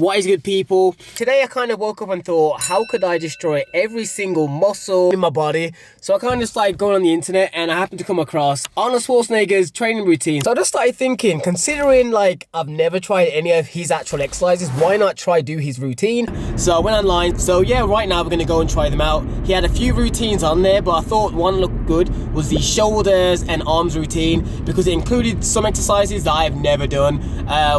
What is good, people? Today I kind of woke up and thought, how could I destroy every single muscle in my body? So I kind of started going on the internet and I happened to come across Arnold Schwarzenegger's training routine. So I just started thinking, considering like I've never tried any of his actual exercises, why not try do his routine? So I went online. So yeah, right now we're going to go and try them out. He had a few routines on there, but I thought one looked good was the shoulders and arms routine because it included some exercises that I have never done.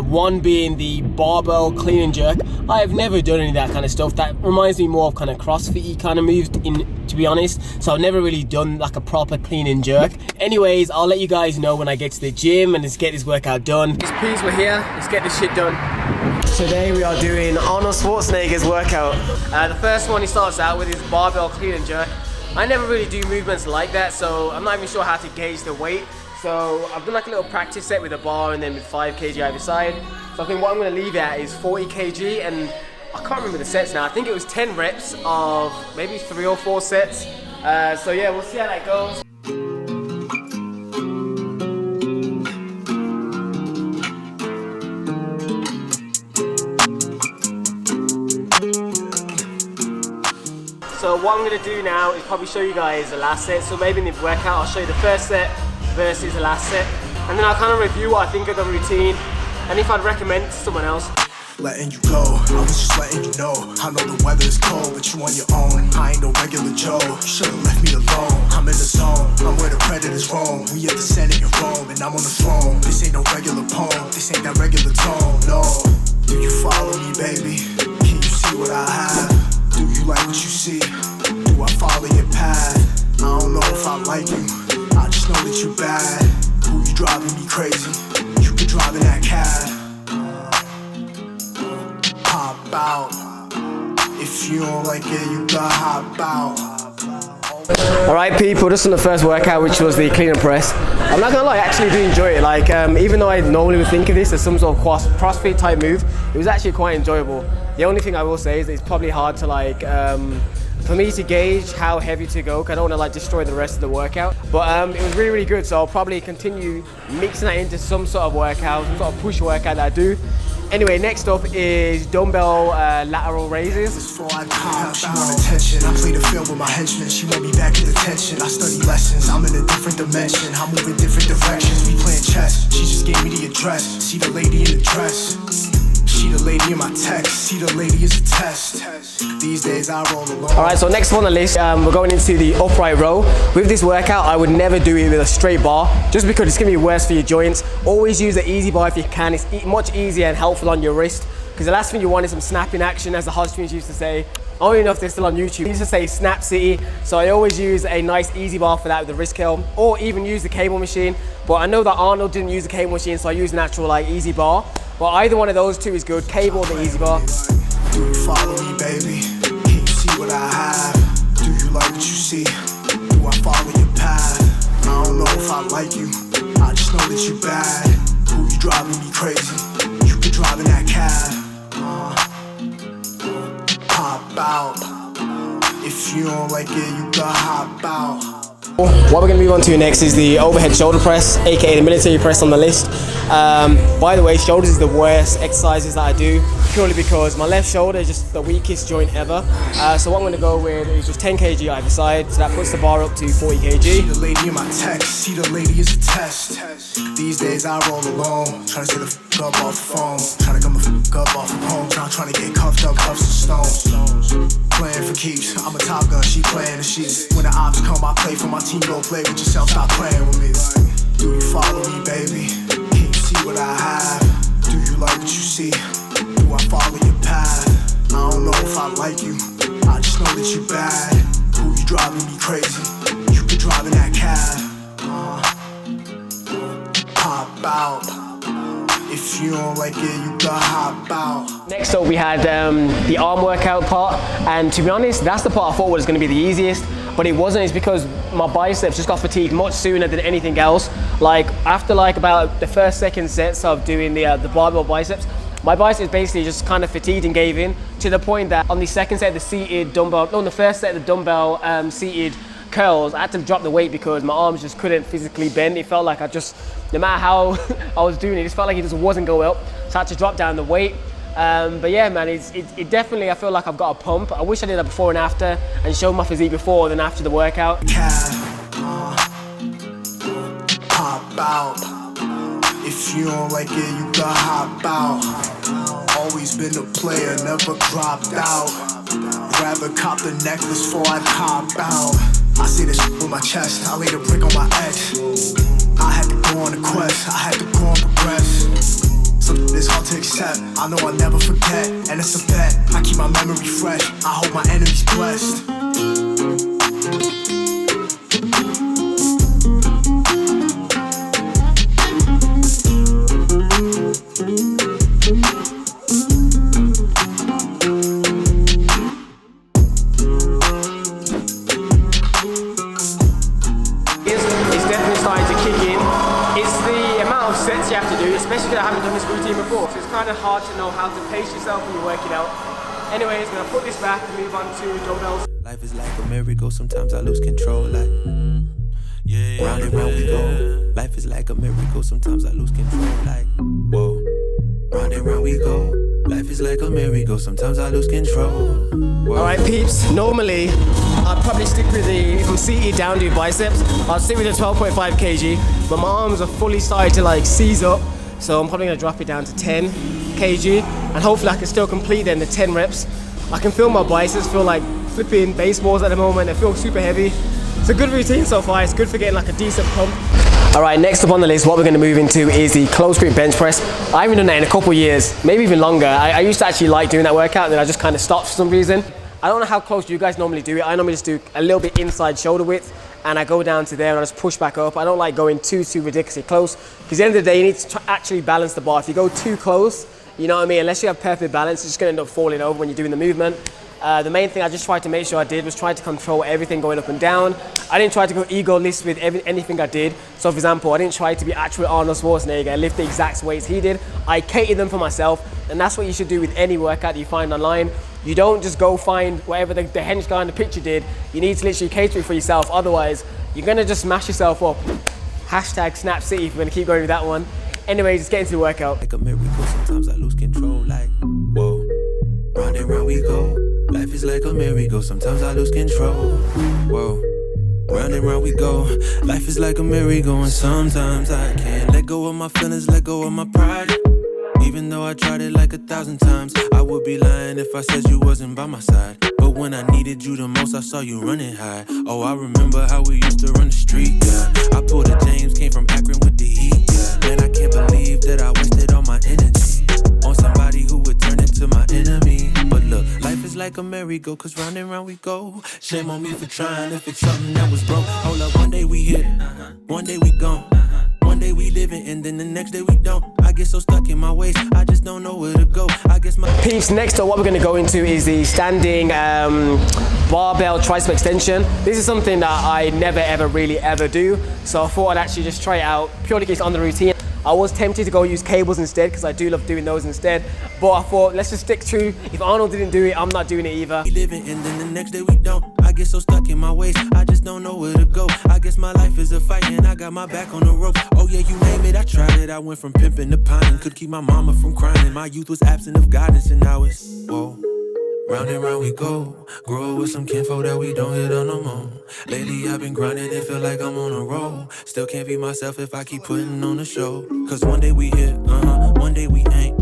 One being the barbell cleaning jerk. I have never done any of that kind of stuff. That reminds me more of kind of CrossFit-y kind of moves, to be honest. So I've never really done like a proper clean and jerk. Anyways, I'll let you guys know when I get to the gym and let's get this workout done. Please, we're here. Let's get this shit done. Today we are doing Arnold Schwarzenegger's workout. The first one he starts out with is barbell clean and jerk. I never really do movements like that, so I'm not even sure how to gauge the weight. So I've done like a little practice set with a bar and then with 5 kg either side. So I think what I'm going to leave at is 40 kg, and I can't remember the sets now. I think it was 10 reps of maybe 3 or 4 sets. So yeah, we'll see how that goes. So what I'm going to do now is probably show you guys the last set. So maybe in the workout I'll show you the first set versus the last set. And then I'll kind of review what I think of the routine and if I'd recommend it to someone else. Letting you go, I was just letting you know. I know the weather is cold, but you on your own. I ain't no regular Joe, you should've left me alone. I'm in the zone, I'm where the predators roam. We at the Senate in Rome, and I'm on the throne. This ain't no regular poem, this ain't that regular tone, no. Do you follow me, baby? Can you see what I have? Do you like what you see? Do I follow your path? I don't know if I like you, I just know that you bad. Who you driving me crazy? You be driving that cab. Hop out. If you don't like it, you gotta hop out. Alright people, just on the first workout, which was the clean and press. I'm not gonna lie, I actually do enjoy it. Like, even though I normally would think of this as some sort of CrossFit type move, it was actually quite enjoyable. The only thing I will say is that it's probably hard to like, for me to gauge how heavy to go, because I don't want to like destroy the rest of the workout. But it was really, really good, so I'll probably continue mixing that into some sort of workout, some sort of push workout that I do. Anyway, next up is dumbbell lateral raises. Before I come, she want attention. I play the field with my henchmen. She want me back in attention. I study lessons. I'm in a different dimension. I move in different directions. We playing chess. She just gave me the address. See the lady in the dress. She the lady in my text. See the lady is a test. These days I roll alone. Alright, so next on the list, we're going into the upright row. With this workout, I would never do it with a straight bar, just because it's going to be worse for your joints. Always use the easy bar if you can. It's much easier and helpful on your wrist, because the last thing you want is some snapping action, as the Hodgkins used to say. I don't even know if they're still on YouTube. They used to say Snap City, so I always use a nice easy bar for that with the wrist curl, or even use the cable machine. But I know that Arnold didn't use the cable machine, so I use an actual like easy bar. But either one of those two is good, cable or the easy bar. Do you follow me, baby? Can you see what I have? Do you like what you see? Do I follow your path? I don't know if I like you, I just know that you bad. Who you driving me crazy? You be driving that cab. Hop out. If you don't like it, you gotta hop out. What we're going to move on to next is the overhead shoulder press, aka the military press on the list. By the way, shoulders is the worst exercises that I do, purely because my left shoulder is just the weakest joint ever. So what I'm going to go with is just 10 kg either side, so that puts the bar up to 40 kg. See the lady in my text, see the lady is a test. These days I roll alone, trying to get the f*** up off the phone, trying to come the f*** up off the home, trying to get cuffed up, cuffs and stones. Playing for keeps, I'm a top gun, she playing the sheets. When the ops come, I play for my team, go play with yourself, stop playing with me. Do you follow me, baby? Can you see what I have? Do you like what you see? Do I follow your path? I don't know if I like you, I just know that you bad. Who you driving me crazy? You be driving that cab. Hop out. If you don't like it, you gotta hop out. Next up we had the arm workout part, and to be honest, that's the part I thought was going to be the easiest, but it wasn't. It's because my biceps just got fatigued much sooner than anything else. Like after like about the first, second sets of doing the barbell biceps, my biceps basically just kind of fatigued and gave in, to the point that on the second set, the seated dumbbell, no, on the first set, the dumbbell seated curls, I had to drop the weight because my arms just couldn't physically bend. It felt like no matter how I was doing it, just felt like it just wasn't going up. So I had to drop down the weight. But yeah, man, it definitely, I feel like I've got a pump. I wish I did a before and after and show my physique before and then after the workout. Pop out. If you don't like it, you can hop out. Always been a player, never dropped out. Rather cop the necklace before I cop out. I say this with my chest, I laid a brick on my ex. I had to go on a quest, I had to go and progress. Something is hard to accept, I know I'll never forget. And it's a bet, I keep my memory fresh. I hope my enemies blessed. Sets you have to do, especially because I haven't done this routine before, so it's kind of hard to know how to pace yourself when you're working out. Anyways, I'm gonna put this back and move on to dumbbells. Life is like a merry-go, sometimes I lose control, like round and round we go. Life is like a merry-go, sometimes I lose control, like whoa. Round and round we go. Life is like a merry-go, sometimes I lose control. Alright peeps, normally I'd probably stick with the, if I'm seated down do biceps, I'll stick with the 12.5 kg, but my arms are fully started to like seize up, so I'm probably going to drop it down to 10 kg, and hopefully I can still complete then the 10 reps. I can feel my biceps feel like flipping baseballs at the moment, they feel super heavy. It's a good routine so far, it's good for getting like a decent pump. Alright, next up on the list, what we're going to move into is the close grip bench press. I haven't done that in a couple of years, maybe even longer. I used to actually like doing that workout, and then I just kind of stopped for some reason. I don't know how close you guys normally do it. I normally just do a little bit inside shoulder width, and I go down to there and I just push back up. I don't like going too ridiculously close, because at the end of the day, you need to actually balance the bar. If you go too close, you know what I mean, unless you have perfect balance, it's just going to end up falling over when you're doing the movement. The main thing I just tried to make sure I did was try to control everything going up and down. I didn't try to go egoless with anything I did. So for example, I didn't try to be actual Arnold Schwarzenegger and lift the exact weights he did. I catered them for myself, and that's what you should do with any workout that you find online. You don't just go find whatever the hench guy in the picture did. You need to literally cater it for yourself, otherwise you're gonna just smash yourself up. Hashtag Snap City if we're gonna keep going with that one. Anyways, let's get into the workout. Like a miracle, sometimes I lose control, like whoa. Round and round we go. Life is like a merry-go, sometimes I lose control. Whoa. Round and round we go. Life is like a merry-go, and sometimes I can't let go of my feelings, let go of my pride. Even though I tried it like 1,000 times, I would be lying if I said you wasn't by my side. But when I needed you the most, I saw you running high. Oh, I remember how we used to run the street, yeah. I pulled a James, came from Akron with the heat, yeah. Man, I can't believe that I wasted all my energy on somebody who would turn into my enemy. But look, life is like a merry-go, cause round and round we go. Shame on me for trying to fix something that was broke. Hold up, one day we hit, one day we gone. One day we living and then the next day we don't. I get so stuck in my ways, I just don't know where to go. I guess my peeps, next up what we're going to go into is the standing barbell tricep extension. This is something that I never ever really ever do, so I thought I'd actually just try it out purely because it's on the routine. I was tempted to go use cables instead because I do love doing those instead, but I thought let's just stick to, if Arnold didn't do it, I'm not doing it either. We living and then the next day we don't. I get so stuck in my ways, I just don't know where to go. I guess my life is a fight and I got my back on the rope. Oh yeah, you name it, I tried it. I went from pimping to pining, could keep my mama from crying. My youth was absent of guidance and now it's whoa. Round and round we go, grow with some kinfolk that we don't hit on no more. Lately I've been grinding and feel like I'm on a roll. Still can't be myself if I keep putting on a show. Cause one day we hit, one day we ain't,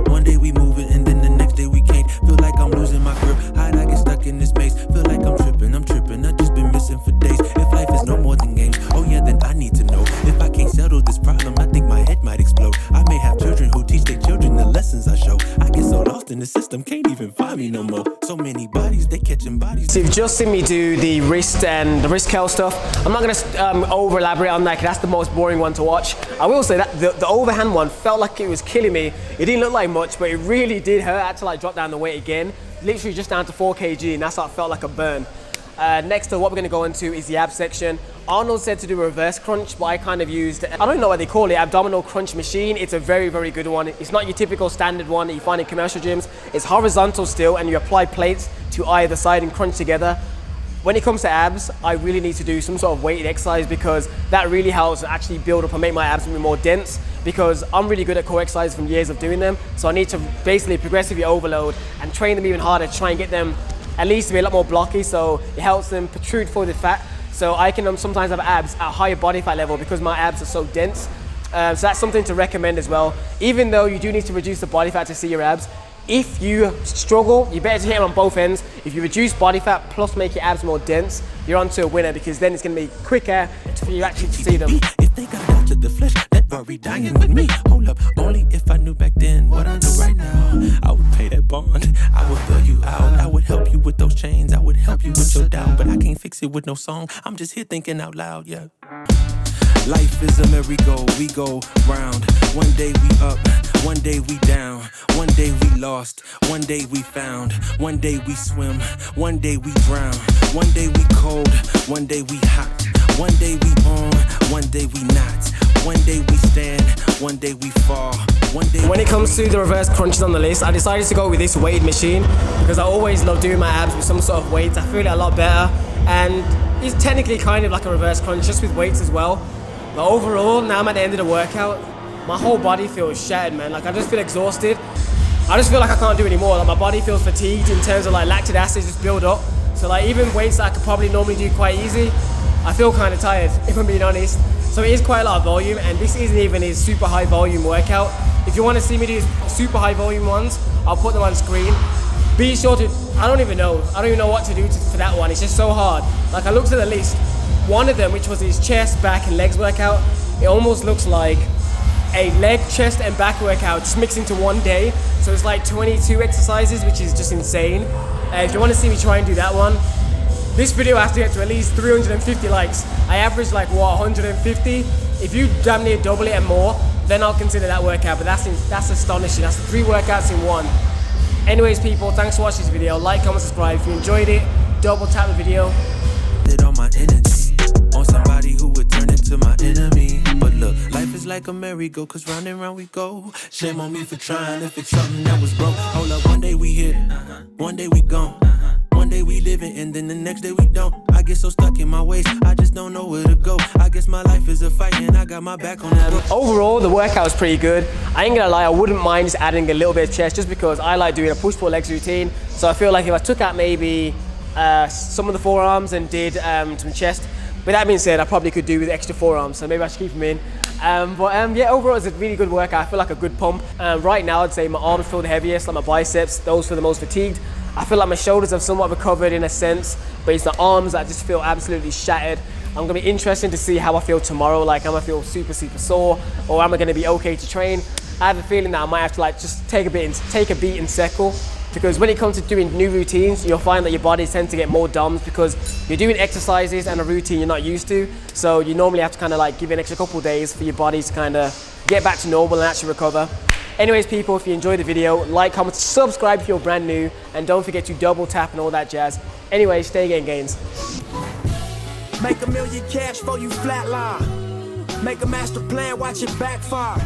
one day we moving and then the next day we can't. Feel like I'm losing my grip, how'd I get stuck in this maze? Feel like I'm tripping, I just been missing for days. If life is no more than games, oh yeah, then I need to know. If I can't settle this problem, I think my head might explode. I may have children who teach their children the lessons I show. I get so lost in the system, can't even find me no more. So many bodies, they catching bodies. So you've just seen me do the wrist and the wrist curl stuff. I'm not going to over elaborate on that because that's the most boring one to watch. I will say that the overhand one felt like it was killing me. It didn't look like much, but it really did hurt. I had to like drop down the weight again, literally just down to 4 kg, and that's what felt like a burn. Next up, what we're going to go into is the ab section. Arnold said to do a reverse crunch, but I kind of used, I don't know what they call it, abdominal crunch machine. It's a very good one. It's not your typical standard one that you find in commercial gyms. It's horizontal still, and you apply plates to either side and crunch together. When it comes to abs, I really need to do some sort of weighted exercise because that really helps actually build up and make my abs a bit more dense. because I'm really good at core exercises from years of doing them. So I need to basically progressively overload and train them even harder to try and get them at least to be a lot more blocky, so it helps them protrude for the fat. So I can sometimes have abs at a higher body fat level because my abs are so dense. So that's something to recommend as well. Even though you do need to reduce the body fat to see your abs, if you struggle, you better hit them on both ends. If you reduce body fat plus make your abs more dense, you're onto a winner, because then it's going to be quicker for you actually to see them. If they got down to the flesh, that worry dying with me. Hold up, only if I knew back then what I know right now. I would pay that bond, I would fill you out, I would help you with those chains, I would help you with your doubt, but I can't fix it with no song. I'm just here thinking out loud, yeah. Life is a merry-go, we go round. One day we up, one day we down. One day we lost, one day we found. One day we swim, one day we drown. One day we cold, one day we hot. One day we on, one day we not. One day we stand, one day we fall. One day. When it comes to the reverse crunches on the list, I decided to go with this weighted machine because I always love doing my abs with some sort of weights. I feel it a lot better, and it's technically kind of like a reverse crunch just with weights as well. But overall, now I'm at the end of the workout, my whole body feels shattered, man. Like, I just feel exhausted. I just feel like I can't do anymore. Like, my body feels fatigued in terms of like lactic acid just build up. So like even weights that I could probably normally do quite easy, I feel kind of tired, if I'm being honest. So it is quite a lot of volume, and this isn't even his super high volume workout. If you want to see me do his super high volume ones, I'll put them on screen. Be sure to, I don't even know what to do for that one. It's just so hard. Like, I looked at the list. One of them, which was his chest, back and legs workout, it almost looks like a leg, chest and back workout just mixed into one day. So it's like 22 exercises, which is just insane. If you want to see me try and do that one, this video has to get to at least 350 likes. I average like, what, 150? If you damn near double it and more, then I'll consider that workout. But that's astonishing. That's 3 workouts in one. Anyways, people, thanks for watching this video. Like, comment, subscribe. If you enjoyed it, double tap the video. It on my energy, on somebody who would turn into my enemy. But look, life is like a merry-go, cause round and round we go. Shame on me for trying to fix something that was broke. Hold up, one day we hit it, one day we gone. One day we living and then the next day we don't. I get so stuck in my ways, I just don't know where to go. I guess my life is a fight and I got my back on that. Overall, the workout was pretty good. I ain't gonna lie, I wouldn't mind just adding a little bit of chest just because I like doing a push-pull legs routine. So I feel like if I took out maybe some of the forearms and did some chest. With that being said, I probably could do with extra forearms, so maybe I should keep them in. Yeah, overall it's a really good workout. I feel like a good pump. Right now I'd say my arms feel the heaviest, like my biceps, those feel the most fatigued. I feel like my shoulders have somewhat recovered in a sense, but it's the arms that just feel absolutely shattered. I'm gonna be interested to see how I feel tomorrow. Like, am I feel super sore, or am I gonna be okay to train? I have a feeling that I might have to like just take a beat and settle. Because when it comes to doing new routines, you'll find that your body tends to get more DOMs because you're doing exercises and a routine you're not used to. So you normally have to kind of like give it an extra couple of days for your body to kind of get back to normal and actually recover. Anyways, people, if you enjoyed the video, like, comment, subscribe if you're brand new, and don't forget to double tap and all that jazz. Anyway, stay getting gains. Make $1 million cash for you flatline. Make a master plan, watch it backfire.